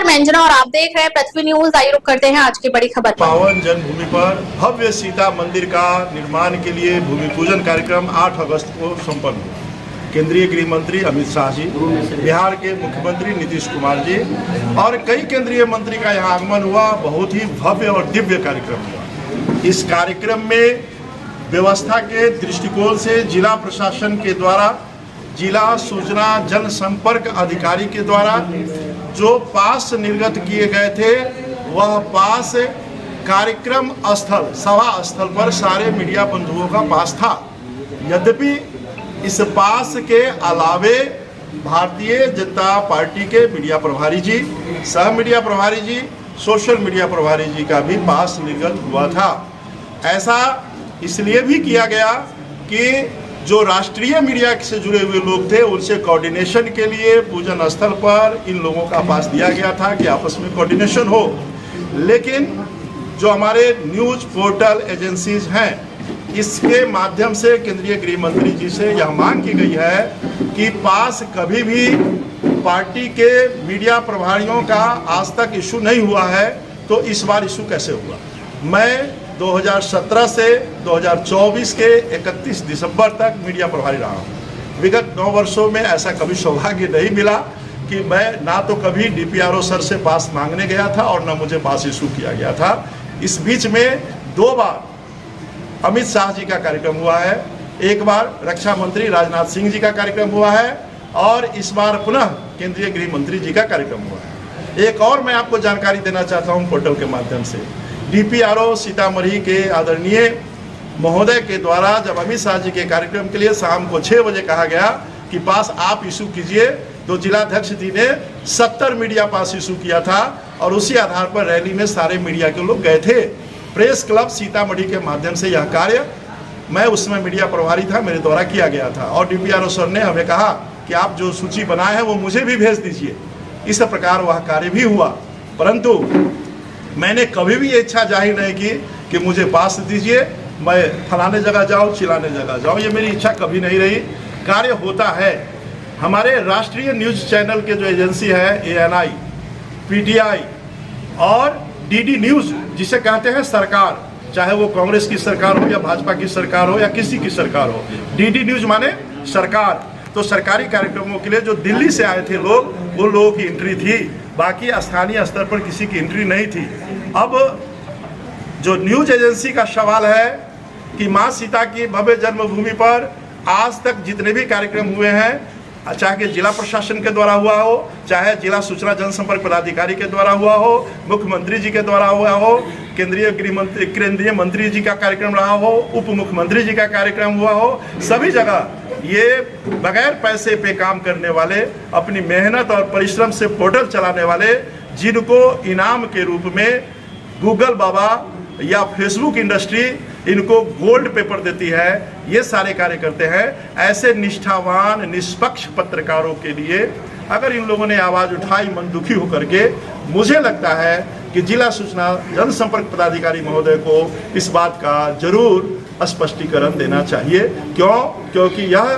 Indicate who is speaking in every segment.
Speaker 1: मैं अंजना और आप देख रहे हैं पृथ्वी न्यूज। आइए रुक करते हैं आज की बड़ी खबर पर।
Speaker 2: पावन जन्मभूमि पर भव्य सीता मंदिर का निर्माण के लिए भूमि पूजन कार्यक्रम 8 अगस्त को संपन्न हुआ। केंद्रीय गृह मंत्री अमित शाह जी, बिहार के मुख्यमंत्री नीतीश कुमार जी और कई केंद्रीय मंत्री का यहाँ आगमन हुआ। बहुत ही भव्य और दिव्य कार्यक्रम हुआ। इस कार्यक्रम में व्यवस्था के दृष्टिकोण से जिला प्रशासन के द्वारा, जिला सूचना जनसंपर्क अधिकारी के द्वारा जो पास निर्गत किए गए थे, वह पास कार्यक्रम स्थल, सभा स्थल पर सारे मीडिया बंधुओं का पास था। यद्यपि इस पास के अलावे भारतीय जनता पार्टी के मीडिया प्रभारी जी, सह मीडिया प्रभारी जी, सोशल मीडिया प्रभारी जी का भी पास निर्गत हुआ था। ऐसा इसलिए भी किया गया कि जो राष्ट्रीय मीडिया से जुड़े हुए लोग थे, उनसे कोऑर्डिनेशन के लिए पूजन स्थल पर इन लोगों का पास दिया गया था कि आपस में कोऑर्डिनेशन हो। लेकिन जो हमारे न्यूज पोर्टल एजेंसीज हैं, इसके माध्यम से केंद्रीय गृह मंत्री जी से यह मांग की गई है कि पास कभी भी पार्टी के मीडिया प्रभारियों का आज तक इशू नहीं हुआ है, तो इस बार इशू कैसे हुआ। मैं 2017 से 2024 के 31 दिसंबर तक मीडिया प्रभारी रहा हूँ। विगत 9 वर्षों में ऐसा कभी सौभाग्य नहीं मिला कि मैं ना तो कभी डीपीआरओ सर से पास मांगने गया था और ना मुझे पास इशू किया गया था। इस बीच में 2 बार अमित शाह जी का कार्यक्रम हुआ है, एक बार रक्षा मंत्री राजनाथ सिंह जी का कार्यक्रम हुआ है और इस बार पुनः केंद्रीय गृह मंत्री जी का कार्यक्रम हुआ है। एक और मैं आपको जानकारी देना चाहता हूँ पोर्टल के माध्यम से। डीपीआरओ सीतामढ़ी के आदरणीय महोदय के द्वारा जब अमित शाह जी के कार्यक्रम के लिए शाम को 6 बजे कहा गया कि पास आप इशू कीजिए, तो जिलाध्यक्ष जी ने 70 मीडिया पास इशू किया था और उसी आधार पर रैली में सारे मीडिया के लोग गए थे। प्रेस क्लब सीतामढ़ी के माध्यम से यह कार्य, मैं उसमें मीडिया प्रभारी था, मेरे द्वारा किया गया था और डीपीआरओ सर ने हमें कहा कि आप जो सूची बनाए हैं वो मुझे भी भेज दीजिए। इस प्रकार वह कार्य भी हुआ, परंतु मैंने कभी भी ये इच्छा जाहिर नहीं की कि मुझे पास दीजिए, मैं फलाने जगह जाऊँ, चिलाने जगह जाऊँ, ये मेरी इच्छा कभी नहीं रही। कार्य होता है। हमारे राष्ट्रीय न्यूज़ चैनल के जो एजेंसी है ANI, PTI और DD न्यूज़, जिसे कहते हैं सरकार, चाहे वो कांग्रेस की सरकार हो या भाजपा की सरकार हो या किसी की सरकार हो, DD न्यूज़ माने सरकार। तो सरकारी कार्यक्रमों के लिए जो दिल्ली से आए थे लोग, वो लोगों की एंट्री थी, बाकी स्थानीय स्तर पर किसी की एंट्री नहीं थी। अब जो न्यूज एजेंसी का सवाल है कि माँ सीता की भव्य जन्मभूमि पर आज तक जितने भी कार्यक्रम हुए हैं, चाहे जिला प्रशासन के द्वारा हुआ हो, चाहे जिला सूचना जनसंपर्क पदाधिकारी के द्वारा हुआ हो, मुख्यमंत्री जी के द्वारा हुआ हो, केंद्रीय मंत्री जी का कार्यक्रम रहा हो, उप मुख्यमंत्री जी का कार्यक्रम हुआ हो, सभी जगह ये बगैर पैसे पे काम करने वाले, अपनी मेहनत और परिश्रम से पोर्टल चलाने वाले, जिनको इनाम के रूप में गूगल बाबा या फेसबुक इंडस्ट्री इनको गोल्ड पेपर देती है, ये सारे कार्य करते हैं। ऐसे निष्ठावान निष्पक्ष पत्रकारों के लिए अगर इन लोगों ने आवाज़ उठाई मन दुखी होकर के, मुझे लगता है कि जिला सूचना जनसंपर्क पदाधिकारी महोदय को इस बात का जरूर स्पष्टीकरण देना चाहिए। क्योंकि यह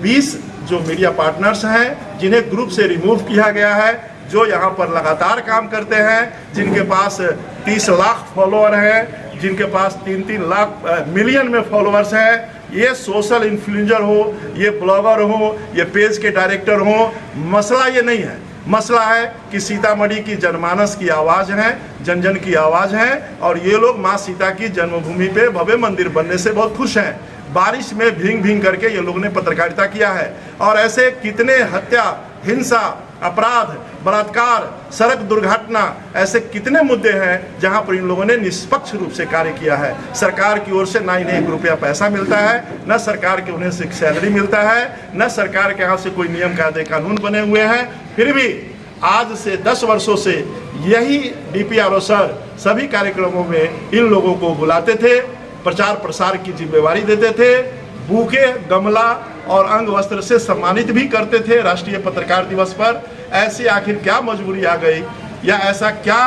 Speaker 2: 20 जो मीडिया पार्टनर्स हैं, जिन्हें ग्रुप से रिमूव किया गया है, जो यहाँ पर लगातार काम करते हैं, जिनके पास 30 लाख फॉलोअर हैं, जिनके पास 3-3 लाख मिलियन में फॉलोअर्स हैं, ये सोशल इन्फ्लुएंसर हो, ये ब्लॉगर हो, ये पेज के डायरेक्टर हो, मसला ये नहीं है। मसला है कि सीतामढ़ी की जनमानस की आवाज़ है, जन जन की आवाज़ है और ये लोग माँ सीता की जन्मभूमि पे भव्य मंदिर बनने से बहुत खुश हैं। बारिश में भींग भींग करके ये लोगों ने पत्रकारिता किया है और ऐसे कितने हत्या, हिंसा, अपराध, बलात्कार, सड़क दुर्घटना, ऐसे कितने मुद्दे हैं जहां पर इन लोगों ने निष्पक्ष रूप से कार्य किया है। सरकार की ओर से ना इन्हें 1 रुपया पैसा मिलता है, न सरकार के उन्हें से सैलरी मिलता है, न सरकार के यहाँ से कोई नियम कायदे कानून बने हुए हैं। फिर भी आज से 10 वर्षों से यही डीपीआरओ सर सभी कार्यक्रमों में इन लोगों को बुलाते थे, प्रचार प्रसार की जिम्मेवारी देते थे, बूके, गमला और अंग वस्त्र से सम्मानित भी करते थे राष्ट्रीय पत्रकार दिवस पर। ऐसी आखिर क्या मजबूरी आ गई या ऐसा क्या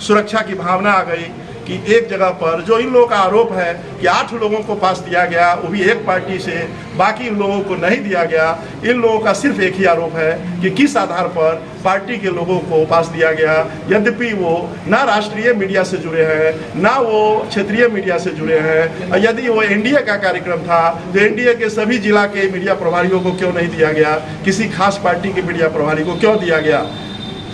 Speaker 2: सुरक्षा की भावना आ गई कि एक जगह पर जो इन लोगों का आरोप है कि 8 लोगों को पास दिया गया, वो भी एक पार्टी से, बाकी लोगों को नहीं दिया गया। इन लोगों का सिर्फ एक ही आरोप है कि किस आधार पर पार्टी के लोगों को पास दिया गया, यद्यपि वो ना राष्ट्रीय मीडिया से जुड़े हैं, ना वो क्षेत्रीय मीडिया से जुड़े हैं। यदि वो एनडीए का कार्यक्रम था तो एनडीए के सभी जिला के मीडिया प्रभारियों को क्यों नहीं दिया गया, किसी खास पार्टी के मीडिया प्रभारी को क्यों दिया गया।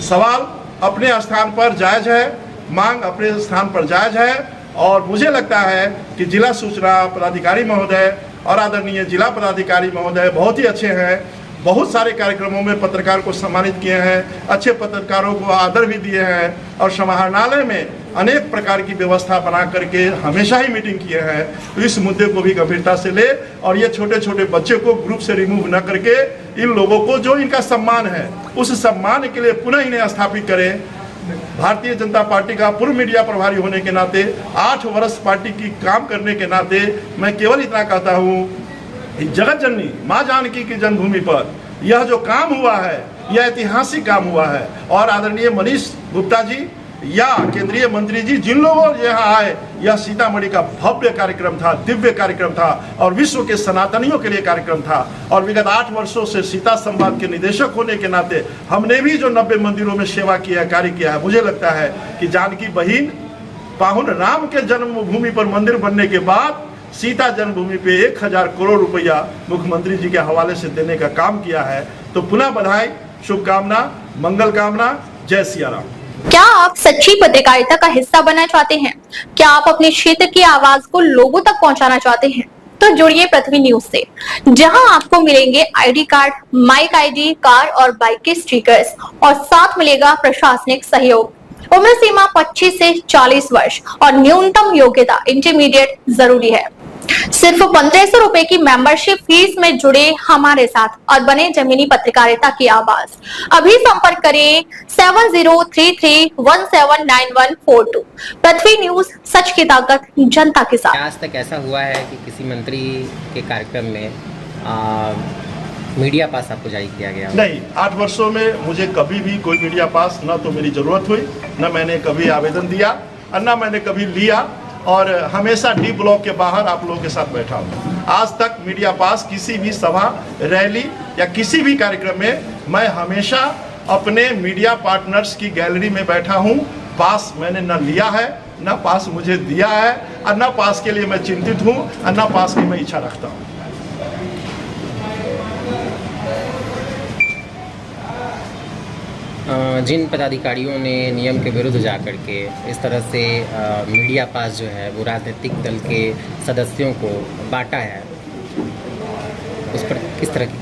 Speaker 2: सवाल अपने स्थान पर जायज है, मांग अपने स्थान पर जायज है, और मुझे लगता है कि जिला सूचना पदाधिकारी महोदय और आदरणीय जिला पदाधिकारी महोदय बहुत ही अच्छे हैं। बहुत सारे कार्यक्रमों में पत्रकार को सम्मानित किए हैं, अच्छे पत्रकारों को आदर भी दिए हैं, और समाहरणालय में अनेक प्रकार की व्यवस्था बना करके हमेशा ही मीटिंग किए हैं। तो इस मुद्दे को भी गंभीरता से ले, और ये छोटे छोटे बच्चे को ग्रुप से रिमूव न करके इन लोगों को जो इनका सम्मान है उस सम्मान के लिए पुनः इन्हें स्थापित करें। भारतीय जनता पार्टी का पूर्व मीडिया प्रभारी होने के नाते, 8 वर्ष पार्टी की काम करने के नाते मैं केवल इतना कहता हूँ, जगत जननी माँ जानकी की जन्मभूमि पर यह जो काम हुआ है यह ऐतिहासिक काम हुआ है। और आदरणीय मनीष गुप्ता जी या केंद्रीय मंत्री जी जिन लोगों यहाँ आए, यह सीतामढ़ी का भव्य कार्यक्रम था, दिव्य कार्यक्रम था, और विश्व के सनातनियों के लिए कार्यक्रम था। और विगत 8 वर्षों से सीता संवाद के निदेशक होने के नाते हमने भी जो 90 मंदिरों में सेवा किया, कार्य किया है, मुझे लगता है कि जानकी बहिन पाहुन राम के जन्मभूमि पर मंदिर बनने के बाद सीता जन्मभूमि पे 1000 करोड़ रुपया मुख्यमंत्री जी के हवाले से देने का काम किया है। तो पुनः बधाई, शुभकामना, मंगल कामना, जय सिया राम।
Speaker 1: क्या आप सच्ची पत्रकारिता का हिस्सा बनना चाहते हैं? क्या आप अपने क्षेत्र की आवाज को लोगों तक पहुंचाना चाहते हैं? तो जुड़िए पृथ्वी न्यूज से, जहां आपको मिलेंगे ID card, mic ID, car और बाइक के स्टिकर्स, और साथ मिलेगा प्रशासनिक सहयोग। उम्र सीमा 25 से 40 वर्ष और न्यूनतम योग्यता इंटरमीडिएट जरूरी है। सिर्फ 1500 रुपए की मेंबरशिप फीस में जुड़े हमारे साथ और बने जमीनी पत्रकारिता की आवाज। अभी संपर्क करें 7033179142। पृथ्वी न्यूज, सच की ताकत जनता के साथ।
Speaker 3: आज तक ऐसा हुआ है कि किसी मंत्री के कार्यक्रम में मीडिया पास आपको जारी किया गया?
Speaker 2: नहीं, 8 वर्षों में मुझे कभी भी कोई मीडिया पास न तो मेरी जरूरत हुई, न मैंने कभी आवेदन दिया और न मैंने कभी लिया, और हमेशा डी ब्लॉक के बाहर आप लोगों के साथ बैठा हूँ। आज तक मीडिया पास किसी भी सभा, रैली या किसी भी कार्यक्रम में मैं हमेशा अपने मीडिया पार्टनर्स की गैलरी में बैठा हूँ। पास मैंने न लिया है, न पास मुझे दिया है, और न पास के लिए मैं चिंतित हूँ, और न पास की मैं इच्छा रखता हूँ।
Speaker 3: जिन पदाधिकारियों ने नियम के विरुद्ध जाकर के इस तरह से मीडिया पास जो है वो राजनीतिक दल के सदस्यों को बांटा है, उस पर किस तरह की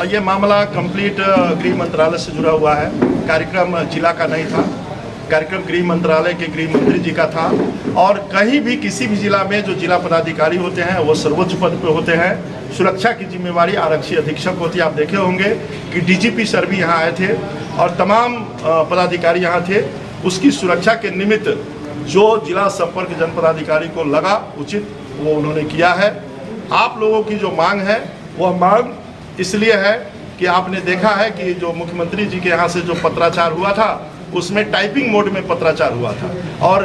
Speaker 2: ये मामला कंप्लीट गृह मंत्रालय से जुड़ा हुआ है। कार्यक्रम जिला का नहीं था, कार्यक्रम गृह मंत्रालय के गृह मंत्री जी का था। और कहीं भी किसी भी जिला में जो जिला पदाधिकारी होते हैं वो सर्वोच्च पद पे होते हैं। सुरक्षा की जिम्मेवारी आरक्षी अधीक्षक होती है। आप देखे होंगे कि डीजीपी सर भी यहाँ आए थे और तमाम पदाधिकारी यहाँ थे। उसकी सुरक्षा के निमित्त जो जिला संपर्क जनपदाधिकारी को लगा उचित वो उन्होंने किया है। आप लोगों की जो मांग है वह मांग इसलिए है कि आपने देखा है कि जो मुख्यमंत्री जी के यहाँ से जो पत्राचार हुआ था उसमें टाइपिंग मोड में पत्राचार हुआ था और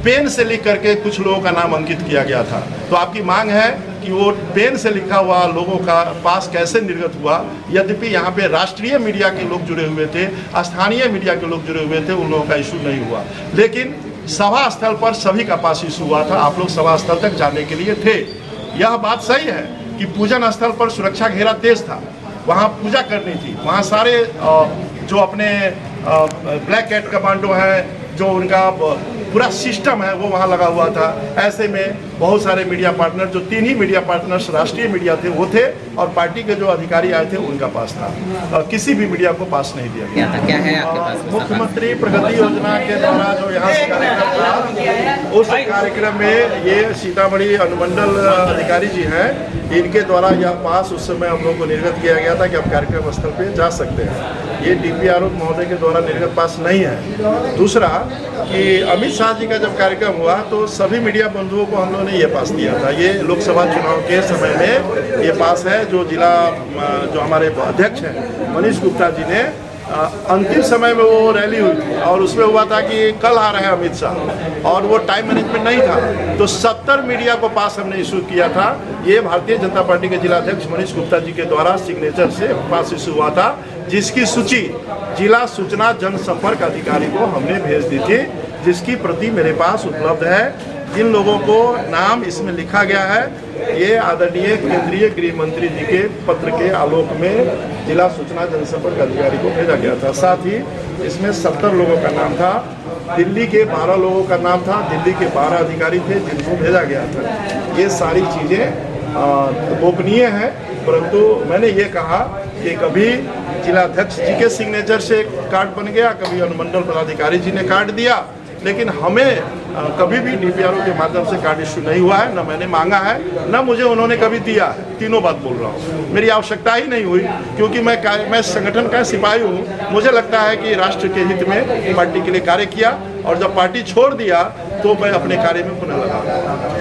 Speaker 2: पेन से लिख करके कुछ लोगों का नाम अंकित किया गया था। तो आपकी मांग है कि वो पेन से लिखा हुआ लोगों का पास कैसे निर्गत हुआ। यद्यपि यहाँ पे राष्ट्रीय मीडिया के लोग जुड़े हुए थे, स्थानीय मीडिया के लोग जुड़े हुए थे, उन लोगों का इशू नहीं हुआ। लेकिन सभा स्थल पर सभी का पास इशू हुआ था। आप लोग सभा स्थल तक जाने के लिए थे। यह बात सही है कि पूजन स्थल पर सुरक्षा घेरा तेज था, वहाँ पूजा करनी थी। वहाँ सारे जो अपने ब्लैक कैट कमांडो है, जो उनका पूरा सिस्टम है वो वहाँ लगा हुआ था। ऐसे में बहुत सारे मीडिया पार्टनर, जो 3 ही मीडिया पार्टनर्स राष्ट्रीय मीडिया थे वो थे, और पार्टी के जो अधिकारी आए थे उनका पास था। किसी भी मीडिया को पास नहीं दिया गया।
Speaker 3: क्या है आपके पास?
Speaker 2: मुख्यमंत्री प्रगति योजना के द्वारा जो यहाँ से कार्यक्रम था, उस कार्यक्रम में ये सीतामढ़ी अनुमंडल अधिकारी जी हैं, इनके द्वारा यह पास उस समय हम लोग को निर्गत किया गया था कि आप कार्यक्रम स्थल पे जा सकते हैं। ये डीपीआरओ महोदय के द्वारा निर्गत पास नहीं है। दूसरा कि अमित शाह जी का जब कार्यक्रम हुआ तो सभी मीडिया बंधुओं को हम लोगों ने ये पास दिया था। ये लोकसभा चुनाव के समय में ये पास है, जो जिला जो हमारे अध्यक्ष हैं मनीष गुप्ता जी ने अंतिम समय में वो रैली हुई थी और उसमें हुआ था कि कल आ रहे हैं अमित शाह और वो टाइम मैनेजमेंट नहीं था, तो 70 मीडिया को पास हमने इशू किया था। ये भारतीय जनता पार्टी के जिलाध्यक्ष मनीष गुप्ता जी के द्वारा सिग्नेचर से पास इशू हुआ था, जिसकी सूची जिला सूचना जनसंपर्क अधिकारी को हमने भेज दी थी, जिसकी प्रति मेरे पास उपलब्ध है। जिन लोगों को नाम इसमें लिखा गया है, ये आदरणीय केंद्रीय गृह मंत्री जी के पत्र के आलोक में जिला सूचना जनसंपर्क अधिकारी को भेजा गया था। साथ ही इसमें 70 लोगों का नाम था, दिल्ली के 12 लोगों का नाम था, दिल्ली के 12 अधिकारी थे जिनको भेजा गया था। ये सारी चीज़ें गोपनीय हैं, परंतु मैंने ये कहा कि कभी जिलाध्यक्ष जी के सिग्नेचर से कार्ड बन गया, कभी अनुमंडल पदाधिकारी जी ने कार्ड दिया, लेकिन हमें कभी भी डीपीआरओ के माध्यम से कार्ड इशू नहीं हुआ है, न मैंने मांगा है, न मुझे उन्होंने कभी दिया है। तीनों बात बोल रहा हूँ, मेरी आवश्यकता ही नहीं हुई, क्योंकि मैं संगठन का सिपाही हूँ। मुझे लगता है कि राष्ट्र के हित में पार्टी के लिए कार्य किया, और जब पार्टी छोड़ दिया तो मैं अपने कार्य में पुनः लगा।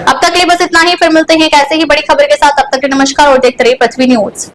Speaker 1: अब तक के लिए बस इतना ही, फिर मिलते हैं एक ऐसे ही बड़ी खबर के साथ। अब तक के लिए नमस्कार और देखते रहिए पृथ्वी न्यूज।